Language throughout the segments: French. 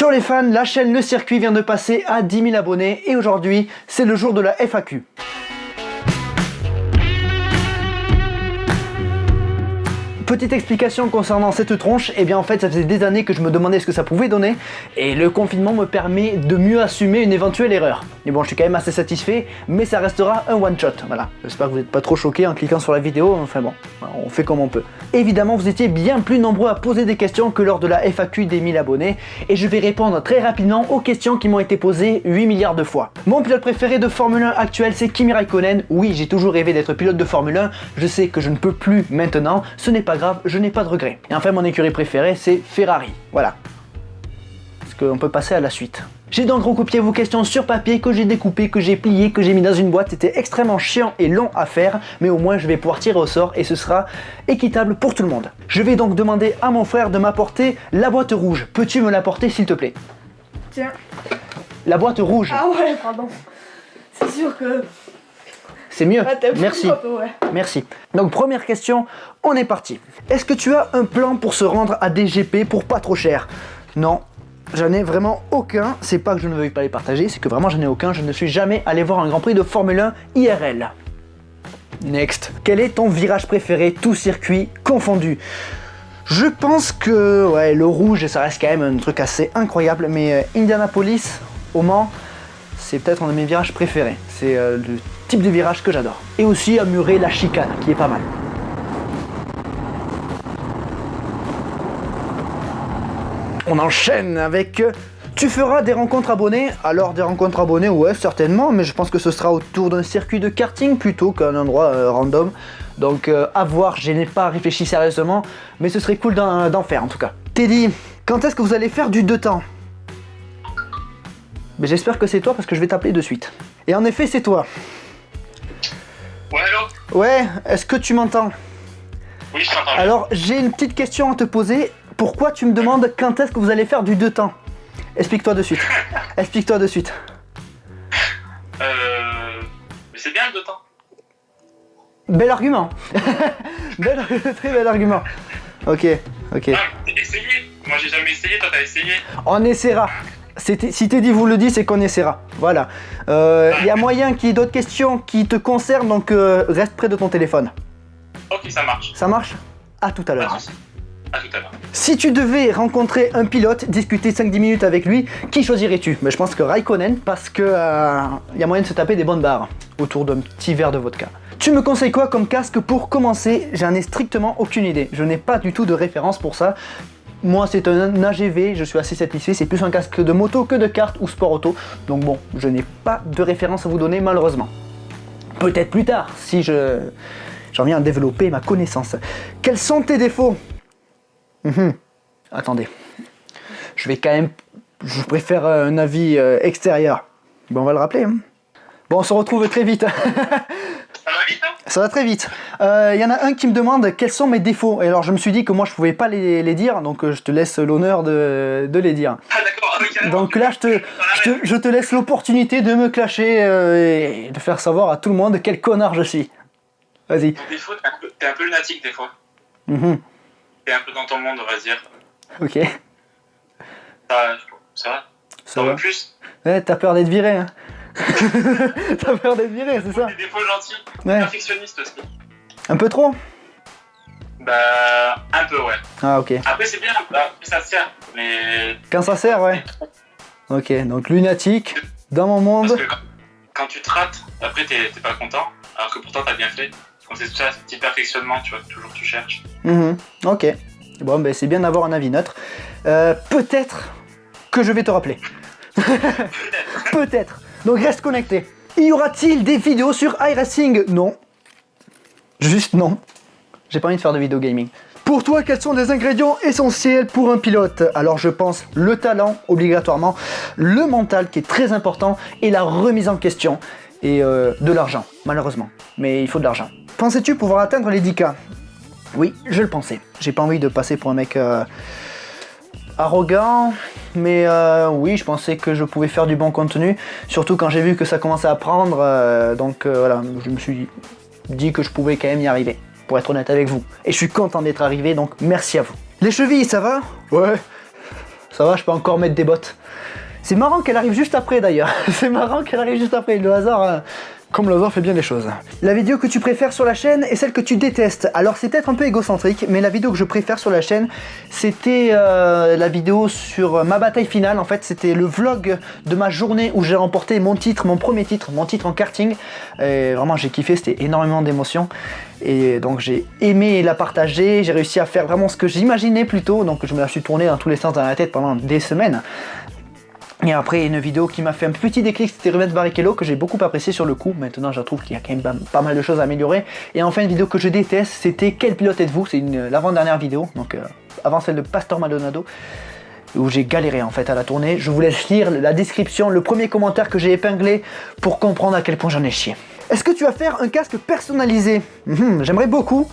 Ciao les fans, la chaîne Le Circuit vient de passer à 10 000 abonnés et aujourd'hui c'est le jour de la FAQ. Petite explication concernant cette tronche, et bien en fait ça faisait des années que je me demandais ce que ça pouvait donner et le confinement me permet de mieux assumer une éventuelle erreur. Mais bon, je suis quand même assez satisfait, mais ça restera un one shot, voilà. J'espère que vous n'êtes pas trop choqués en cliquant sur la vidéo, enfin bon, on fait comme on peut. Évidemment vous étiez bien plus nombreux à poser des questions que lors de la FAQ des 1000 abonnés et je vais répondre très rapidement aux questions qui m'ont été posées 8 milliards de fois. Mon pilote préféré de Formule 1 actuel c'est Kimi Raikkonen. Oui, j'ai toujours rêvé d'être pilote de Formule 1, je sais que je ne peux plus maintenant, ce n'est pas grave, je n'ai pas de regrets. Et enfin mon écurie préférée c'est Ferrari, voilà. Parce qu'on peut passer à la suite. J'ai donc recopié vos questions sur papier que j'ai découpé, que j'ai plié, que j'ai mis dans une boîte. C'était extrêmement chiant et long à faire, mais au moins je vais pouvoir tirer au sort et ce sera équitable pour tout le monde. Je vais donc demander à mon frère de m'apporter la boîte rouge. Peux-tu me l'apporter s'il te plaît? Tiens. La boîte rouge. Ah ouais, pardon. C'est sûr que... C'est mieux, Ah, merci. Peu, ouais. Merci. Donc première question, on est parti. Est-ce que tu as un plan pour se rendre à des GP pour pas trop cher? Non, j'en ai vraiment aucun. C'est pas que je ne veuille pas les partager, c'est que vraiment j'en ai aucun. Je ne suis jamais allé voir un Grand Prix de Formule 1 IRL. Next. Quel est ton virage préféré, tout circuit confondu? Je pense que ouais, le rouge, ça reste quand même un truc assez incroyable, mais Indianapolis, au Mans, c'est peut-être un de mes virages préférés. C'est le type de virage que j'adore. Et aussi à Muret, la chicane, qui est pas mal. On enchaîne avec... Tu feras des rencontres abonnés? Alors des rencontres abonnés, ouais, certainement, mais je pense que ce sera autour d'un circuit de karting plutôt qu'un endroit random. Donc à voir, je n'ai pas réfléchi sérieusement, mais ce serait cool d'en faire en tout cas. Teddy, quand est-ce que vous allez faire du 2 temps? Mais j'espère que c'est toi parce que je vais t'appeler de suite. Et en effet, c'est toi. Ouais, allô? Ouais, est-ce que tu m'entends? Oui, je t'entends. Alors, j'ai une petite question à te poser. Pourquoi tu me demandes quand est-ce que vous allez faire du 2 temps? Explique-toi de suite. Explique-toi de suite. Mais c'est bien le 2 temps. Bel argument. Très bel argument. Ok. Ah, essayez. Moi, j'ai jamais essayé, toi, t'as essayé. On essaiera. Si Teddy vous le dit, c'est qu'on essaiera. Voilà. Il y a moyen qu'il y ait d'autres questions qui te concernent, donc reste près de ton téléphone. Ok, ça marche. Ça marche? À tout à l'heure. À tout à l'heure. Si tu devais rencontrer un pilote, discuter 5-10 minutes avec lui, qui choisirais-tu? Je pense que Raikkonen, parce que y a moyen de se taper des bonnes barres autour d'un petit verre de vodka. Tu me conseilles quoi comme casque pour commencer? J'en ai strictement aucune idée. Je n'ai pas du tout de référence pour ça. Moi c'est un AGV, je suis assez satisfait, c'est plus un casque de moto que de kart ou sport auto. Donc bon, je n'ai pas de référence à vous donner malheureusement. Peut-être plus tard, si j'en viens à développer ma connaissance. Quels sont tes défauts? Attendez. Je vais quand même... Je préfère un avis extérieur. Bon, on va le rappeler. Hein. Bon, on se retrouve très vite. Ça va vite, hein? Ça va très vite. Il y en a un qui me demande quels sont mes défauts. Et alors je me suis dit que moi je pouvais pas les dire, donc je te laisse l'honneur de les dire. Ah, d'accord. Okay, Donc là je te laisse l'opportunité de me clasher et de faire savoir à tout le monde quel connard je suis. Vas-y. Ton défaut, t'es un peu lunatique des fois. T'es un peu dans ton monde, on va dire. Ok. Ça va? Ça T'en va. veux plus? Ouais, t'as peur d'être viré, hein. T'as peur d'être viré, c'est ça? Des défauts gentils. Ouais. Perfectionniste aussi. Un peu trop? Bah, un peu, ouais. Ah ok. Après, c'est bien, ça te sert, mais... Quand ça sert, ouais. Ok, donc lunatique, dans mon monde. Parce que quand tu te rates, après, t'es pas content, alors que pourtant, t'as bien fait. Comme c'est tout ça, ce petit perfectionnement, tu vois, toujours tu cherches. Ok. Bon, ben c'est bien d'avoir un avis neutre. Peut-être que je vais te rappeler. Peut-être. Donc reste connecté. Y aura-t-il des vidéos sur iRacing? Non. Juste non. J'ai pas envie de faire de vidéo gaming. Pour toi, quels sont les ingrédients essentiels pour un pilote? Alors je pense le talent, obligatoirement, le mental qui est très important, et la remise en question, et de l'argent, malheureusement. Mais il faut de l'argent. Pensais-tu pouvoir atteindre les 10K? Oui, je le pensais. J'ai pas envie de passer pour un mec arrogant, mais oui, je pensais que je pouvais faire du bon contenu, surtout quand j'ai vu que ça commençait à prendre, donc voilà, je me suis dit que je pouvais quand même y arriver, pour être honnête avec vous. Et je suis content d'être arrivé, donc merci à vous. Les chevilles, ça va? Ouais. Ça va, je peux encore mettre des bottes. C'est marrant qu'elle arrive juste après d'ailleurs. C'est marrant qu'elle arrive juste après. Le hasard, comme le hasard fait bien les choses. La vidéo que tu préfères sur la chaîne et celle que tu détestes. Alors c'est peut-être un peu égocentrique, mais la vidéo que je préfère sur la chaîne, c'était la vidéo sur ma bataille finale. En fait, c'était le vlog de ma journée où j'ai remporté mon titre, mon premier titre, mon titre en karting. Et vraiment, j'ai kiffé, c'était énormément d'émotions. Et donc j'ai aimé la partager, j'ai réussi à faire vraiment ce que j'imaginais plutôt. Donc je me la suis tournée dans tous les sens dans la tête pendant des semaines. Et après, une vidéo qui m'a fait un petit déclic, c'était Rubens Barrichello, que j'ai beaucoup apprécié sur le coup. Maintenant, je trouve qu'il y a quand même pas mal de choses à améliorer. Et enfin, une vidéo que je déteste, c'était Quel pilote êtes-vous? C'est l'avant-dernière vidéo, donc avant celle de Pastor Maldonado, où j'ai galéré en fait à la tourner. Je vous laisse lire la description, le premier commentaire que j'ai épinglé pour comprendre à quel point j'en ai chié. Est-ce que tu vas faire un casque personnalisé? J'aimerais beaucoup,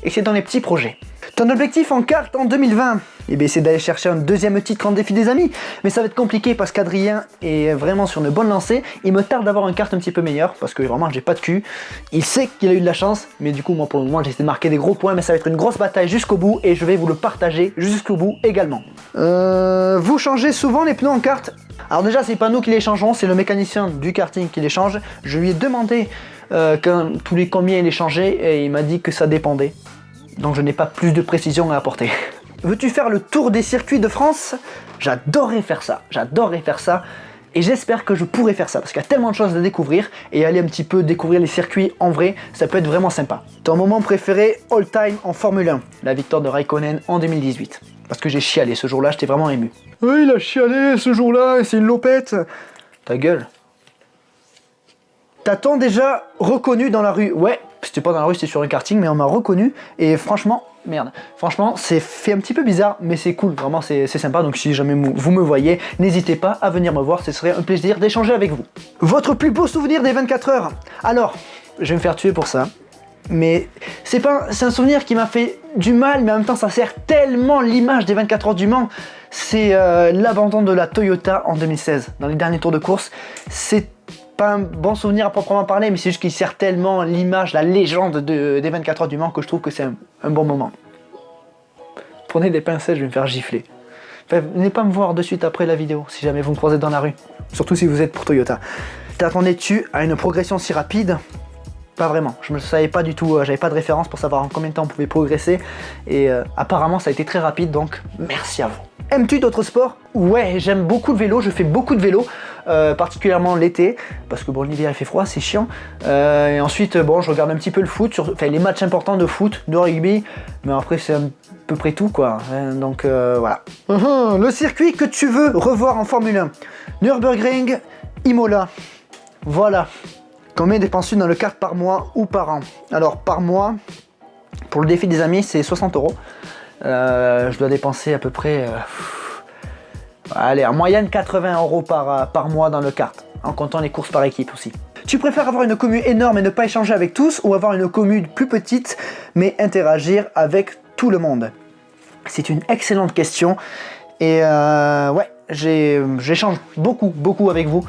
et c'est dans les petits projets. Ton objectif en kart en 2020? Eh bien, c'est d'aller chercher un deuxième titre en défi des amis. Mais ça va être compliqué parce qu'Adrien est vraiment sur une bonne lancée. Il me tarde d'avoir un kart un petit peu meilleur parce que vraiment j'ai pas de cul. Il sait qu'il a eu de la chance, mais du coup moi pour le moment j'essaie de marquer des gros points. Mais ça va être une grosse bataille jusqu'au bout et je vais vous le partager jusqu'au bout également. Vous changez souvent les pneus en kart? Alors déjà c'est pas nous qui les changeons, c'est le mécanicien du karting qui les change. Je lui ai demandé tous les combien il les changeait et il m'a dit que ça dépendait. Donc je n'ai pas plus de précision à apporter. Veux-tu faire le tour des circuits de France? J'adorerais faire ça, et j'espère que je pourrai faire ça, parce qu'il y a tellement de choses à découvrir, et aller un petit peu découvrir les circuits en vrai, ça peut être vraiment sympa. Ton moment préféré all time en Formule 1? La victoire de Raikkonen en 2018. Parce que j'ai chialé ce jour-là, j'étais vraiment ému. Oui, il a chialé ce jour-là, c'est une lopette. Ta gueule. T'as-t-on déjà reconnu dans la rue? Ouais, c'était pas dans la rue, c'était sur un karting, mais on m'a reconnu, et franchement... Merde, franchement c'est fait un petit peu bizarre mais c'est cool, vraiment c'est sympa, donc si jamais vous me voyez, n'hésitez pas à venir me voir, ce serait un plaisir d'échanger avec vous. Votre plus beau souvenir des 24 heures? Alors, je vais me faire tuer pour ça, mais c'est un souvenir qui m'a fait du mal, mais en même temps ça sert tellement l'image des 24 heures du Mans. C'est l'abandon de la Toyota en 2016, dans les derniers tours de course. C'est pas un bon souvenir à proprement parler, mais c'est juste qu'il sert tellement l'image, la légende des 24 heures du Mans que je trouve que c'est un bon moment. Prenez des pincettes, je vais me faire gifler. Enfin, venez pas me voir de suite après la vidéo, si jamais vous me croisez dans la rue. Surtout si vous êtes pour Toyota. T'attendais-tu à une progression si rapide? Pas vraiment, je ne savais pas du tout, j'avais pas de référence pour savoir en combien de temps on pouvait progresser. Et apparemment ça a été très rapide, donc merci à vous. Aimes-tu d'autres sports? Ouais, j'aime beaucoup le vélo, je fais beaucoup de vélo, particulièrement l'été, parce que bon l'hiver il fait froid, c'est chiant. Et ensuite, bon, je regarde un petit peu le foot, enfin les matchs importants de foot, de rugby, mais après c'est à peu près tout quoi, donc voilà. Le circuit que tu veux revoir en Formule 1? Nürburgring, Imola, voilà. Combien dépenses-tu dans le kart par mois ou par an? Alors par mois, pour le défi des amis, c'est 60 €. Je dois dépenser à peu près, allez, en moyenne 80 € par mois dans le kart, en comptant les courses par équipe aussi. Tu préfères avoir une commu énorme et ne pas échanger avec tous, ou avoir une commu plus petite mais interagir avec tout le monde? C'est une excellente question, et ouais, j'échange beaucoup avec vous.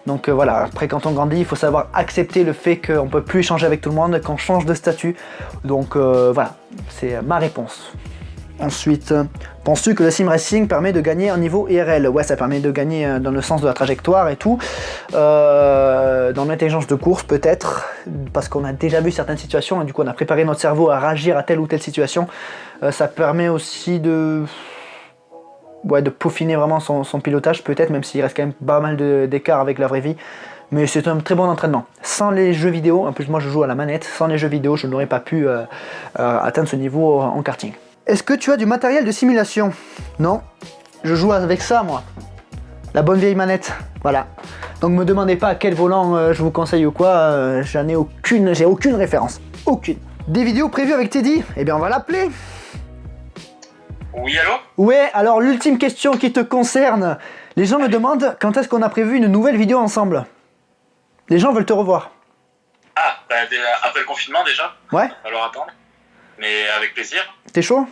Donc voilà, après quand on grandit, il faut savoir accepter le fait qu'on ne peut plus échanger avec tout le monde, qu'on change de statut. Donc voilà, c'est ma réponse. Ensuite, penses-tu que le sim racing permet de gagner un niveau IRL? Ouais, ça permet de gagner dans le sens de la trajectoire et tout. Dans l'intelligence de course peut-être, parce qu'on a déjà vu certaines situations et du coup on a préparé notre cerveau à réagir à telle ou telle situation. Ça permet aussi de peaufiner vraiment son pilotage peut-être, même s'il reste quand même pas mal d'écart avec la vraie vie. Mais c'est un très bon entraînement. Sans les jeux vidéo, en plus moi je joue à la manette, sans les jeux vidéo je n'aurais pas pu atteindre ce niveau en karting. Est-ce que tu as du matériel de simulation? Non, je joue avec ça moi. La bonne vieille manette, voilà. Donc me demandez pas à quel volant je vous conseille ou quoi, j'ai aucune référence. Aucune. Des vidéos prévues avec Teddy? Eh bien on va l'appeler. Oui, allô? Ouais, alors l'ultime question qui te concerne. Les gens me demandent quand est-ce qu'on a prévu une nouvelle vidéo ensemble. Les gens veulent te revoir. Ah, bah, après le confinement déjà. Ouais. Alors attendre. Mais avec plaisir. T'es chaud?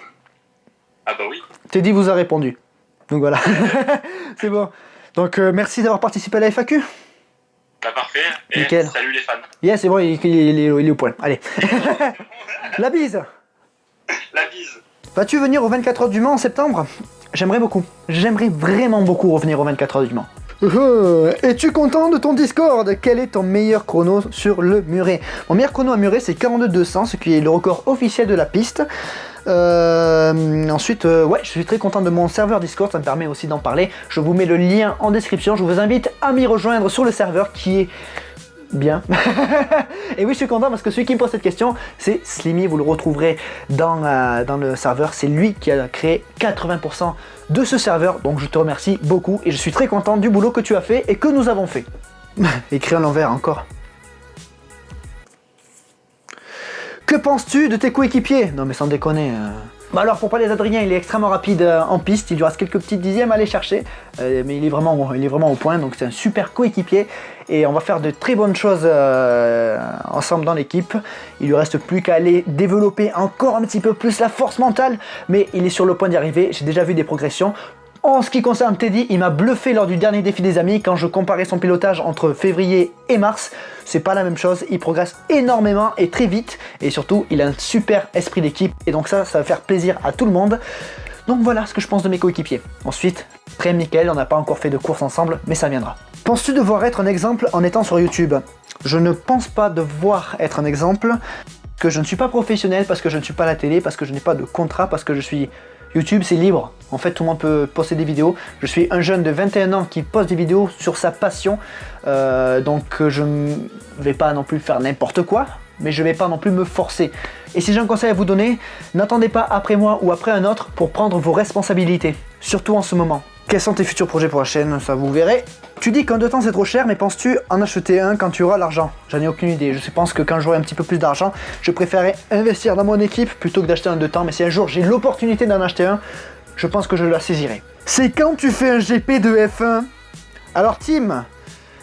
Ah bah oui. Teddy vous a répondu. Donc voilà. C'est bon. Donc merci d'avoir participé à la FAQ. Bah parfait. Et nickel. Salut les fans. Yeah, c'est bon, il est au point. Allez. La bise. La bise. Vas-tu venir aux 24 heures du Mans en septembre? j'aimerais beaucoup. J'aimerais vraiment beaucoup revenir aux 24 heures du Mans. Es-tu content de ton Discord? Quel est ton meilleur chrono sur le muret? Mon meilleur chrono à muret c'est 42-200, ce qui est le record officiel de la piste. Ensuite, ouais, je suis très content de mon serveur Discord, ça me permet aussi d'en parler. Je vous mets le lien en description, je vous invite à m'y rejoindre sur le serveur qui est bien. Et oui, je suis content parce que celui qui me pose cette question, c'est Slimy, vous le retrouverez dans le serveur. C'est lui qui a créé 80% de ce serveur, donc je te remercie beaucoup et je suis très content du boulot que tu as fait et que nous avons fait. Écrit à l'envers encore. Que penses-tu de tes coéquipiers? Non mais sans déconner. Bah alors pour parler d'Adrien, il est extrêmement rapide en piste, il lui reste quelques petites dixièmes à aller chercher, mais il est vraiment au point, donc c'est un super coéquipier et on va faire de très bonnes choses ensemble dans l'équipe. Il lui reste plus qu'à aller développer encore un petit peu plus la force mentale, mais il est sur le point d'y arriver, j'ai déjà vu des progressions. En ce qui concerne Teddy, il m'a bluffé lors du dernier défi des amis quand je comparais son pilotage entre février et mars. C'est pas la même chose, il progresse énormément et très vite et surtout il a un super esprit d'équipe et donc ça va faire plaisir à tout le monde. Donc voilà ce que je pense de mes coéquipiers. Ensuite, très Mickaël, on n'a pas encore fait de course ensemble mais ça viendra. Penses-tu devoir être un exemple en étant sur YouTube? Je ne pense pas devoir être un exemple, que je ne suis pas professionnel parce que je ne suis pas à la télé, parce que je n'ai pas de contrat, parce que je suis... YouTube c'est libre, en fait tout le monde peut poster des vidéos. Je suis un jeune de 21 ans qui poste des vidéos sur sa passion, donc je ne vais pas non plus faire n'importe quoi, mais je ne vais pas non plus me forcer. Et si j'ai un conseil à vous donner, n'attendez pas après moi ou après un autre pour prendre vos responsabilités, surtout en ce moment. Quels sont tes futurs projets pour la chaîne? Ça vous verrez. Tu dis qu'un 2 temps c'est trop cher, mais penses-tu en acheter un quand tu auras l'argent? J'en ai aucune idée. Je pense que quand j'aurai un petit peu plus d'argent, je préférerais investir dans mon équipe plutôt que d'acheter un 2 temps. Mais si un jour j'ai l'opportunité d'en acheter un, je pense que je la saisirai. C'est quand tu fais un GP de F1? Alors Tim,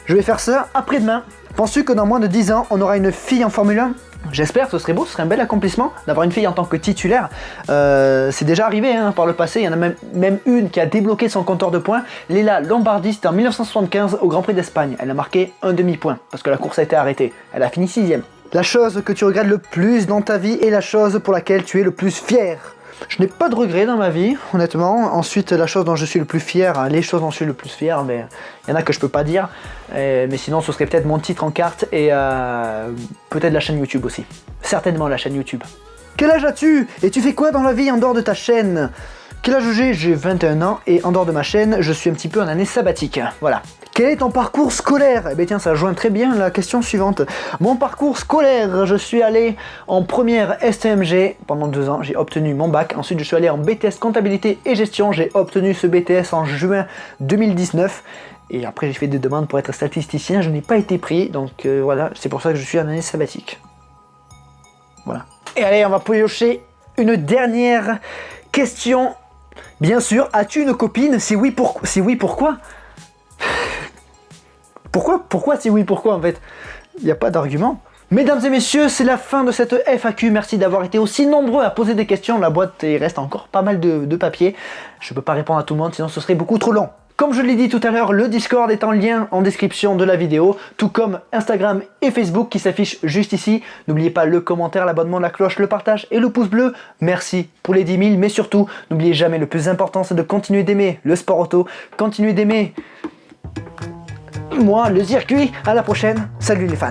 je vais faire ça après-demain. Penses-tu que dans moins de 10 ans, on aura une fille en Formule 1? J'espère, ce serait beau, ce serait un bel accomplissement d'avoir une fille en tant que titulaire. C'est déjà arrivé hein, par le passé, il y en a même une qui a débloqué son compteur de points. Léla Lombardi, c'était en 1975 au Grand Prix d'Espagne. Elle a marqué un demi-point parce que la course a été arrêtée. Elle a fini 6ème. La chose que tu regrettes le plus dans ta vie est la chose pour laquelle tu es le plus fier. Je n'ai pas de regrets dans ma vie, honnêtement. Ensuite, la chose dont je suis le plus fier, les choses dont je suis le plus fier, mais il y en a que je peux pas dire. Mais sinon, ce serait peut-être mon titre en carte et peut-être la chaîne YouTube aussi. Certainement la chaîne YouTube. Quel âge as-tu? Et tu fais quoi dans la vie en dehors de ta chaîne? Quel âge j'ai? J'ai 21 ans et en dehors de ma chaîne, je suis un petit peu en année sabbatique. Voilà. Quel est ton parcours scolaire? Eh bien tiens, ça joint très bien la question suivante. Mon parcours scolaire, je suis allé en première STMG pendant 2 ans, j'ai obtenu mon bac. Ensuite, je suis allé en BTS comptabilité et gestion, j'ai obtenu ce BTS en juin 2019. Et après, j'ai fait des demandes pour être statisticien, je n'ai pas été pris. Donc voilà, c'est pour ça que je suis en année sabbatique. Voilà. Et allez, on va piocher une dernière question. Bien sûr, as-tu une copine? Si oui, pourquoi? Pourquoi si oui, pourquoi en fait? Il n'y a pas d'argument. Mesdames et messieurs, c'est la fin de cette FAQ. Merci d'avoir été aussi nombreux à poser des questions. La boîte, il reste encore pas mal de papier. Je ne peux pas répondre à tout le monde, sinon ce serait beaucoup trop long. Comme je l'ai dit tout à l'heure, le Discord est en lien en description de la vidéo, tout comme Instagram et Facebook qui s'affichent juste ici. N'oubliez pas le commentaire, l'abonnement, la cloche, le partage et le pouce bleu. Merci pour les 10 000, mais surtout, n'oubliez jamais, le plus important, c'est de continuer d'aimer le sport auto, continuer d'aimer moi, le circuit. À la prochaine. Salut les fans.